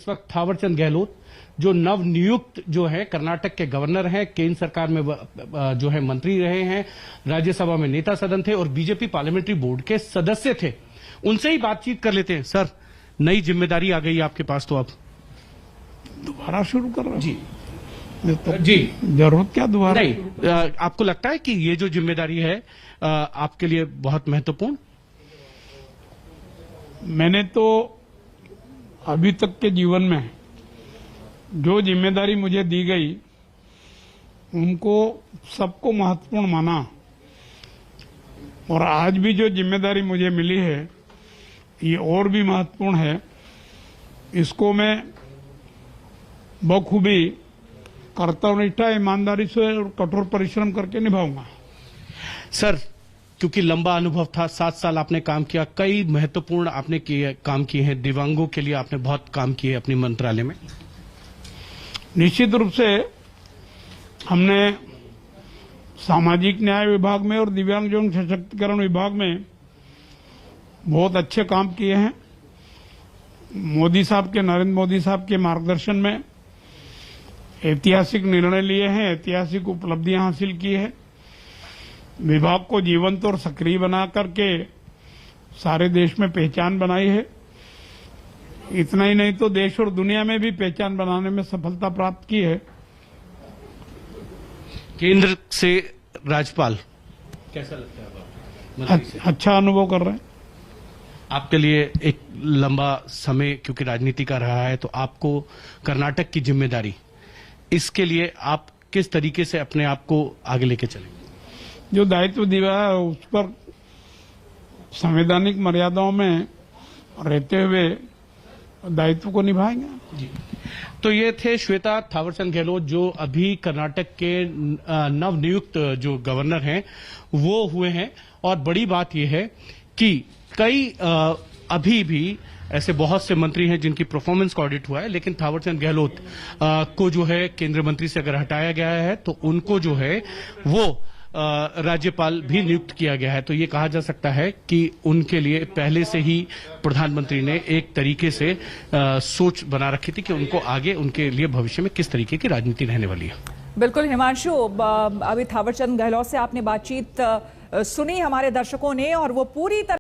इस वक्त थावरचंद गहलोत जो नवनियुक्त जो है कर्नाटक के गवर्नर हैं, केंद्र सरकार में जो है मंत्री रहे हैं, राज्यसभा में नेता सदन थे और बीजेपी पार्लियामेंट्री बोर्ड के सदस्य थे। उनसे ही बातचीत कर लेते हैं। सर, नई जिम्मेदारी आ गई आपके पास, तो आप दोबारा शुरू कर रहे हैं? जी तो जी, जरूरत क्या दोबारा? नहीं, आपको लगता है कि ये जो जिम्मेदारी है आपके लिए बहुत महत्वपूर्ण? मैंने तो अभी तक के जीवन में जो जिम्मेदारी मुझे दी गई उनको सबको महत्वपूर्ण माना, और आज भी जो जिम्मेदारी मुझे मिली है ये और भी महत्वपूर्ण है। इसको मैं बखूबी कर्तव्यनिष्ठा, ईमानदारी से और कठोर परिश्रम करके निभाऊंगा। सर, क्योंकि लंबा अनुभव था, 7 साल आपने काम किया, कई महत्वपूर्ण आपने काम किए हैं, दिव्यांगों के लिए आपने बहुत काम किए अपने मंत्रालय में। निश्चित रूप से हमने सामाजिक न्याय विभाग में और दिव्यांगजन सशक्तिकरण विभाग में बहुत अच्छे काम किए हैं। मोदी साहब के, नरेंद्र मोदी साहब के मार्गदर्शन में ऐतिहासिक निर्णय लिए हैं, ऐतिहासिक उपलब्धियां हासिल की है। विभाग को जीवंत और सक्रिय बना करके सारे देश में पहचान बनाई है। इतना ही नहीं तो देश और दुनिया में भी पहचान बनाने में सफलता प्राप्त की है। केंद्र से राज्यपाल कैसा लगता है आपको? अच्छा अनुभव कर रहे हैं। आपके लिए एक लंबा समय क्योंकि राजनीति का रहा है, तो आपको कर्नाटक की जिम्मेदारी, इसके लिए आप किस तरीके से अपने आप को आगे लेके चलेंगे? जो दायित्व दिया है उस पर संवैधानिक मर्यादाओं में रहते हुए दायित्व को निभाएंगे। जी। तो ये थे श्वेता थावरचंद गहलोत, जो अभी कर्नाटक के नवनियुक्त जो गवर्नर हैं वो हुए हैं। और बड़ी बात यह है कि कई अभी भी ऐसे बहुत से मंत्री हैं जिनकी परफॉर्मेंस का ऑडिट हुआ है, लेकिन थावरचंद गहलोत को जो है केंद्रीय मंत्री से अगर हटाया गया है तो उनको जो है वो राज्यपाल भी नियुक्त किया गया है। तो ये कहा जा सकता है कि उनके लिए पहले से ही प्रधानमंत्री ने एक तरीके से सोच बना रखी थी कि उनको आगे उनके लिए भविष्य में किस तरीके की राजनीति रहने वाली है। बिल्कुल हिमांशु, अभी थावरचंद गहलोत से आपने बातचीत सुनी हमारे दर्शकों ने, और वो पूरी तरह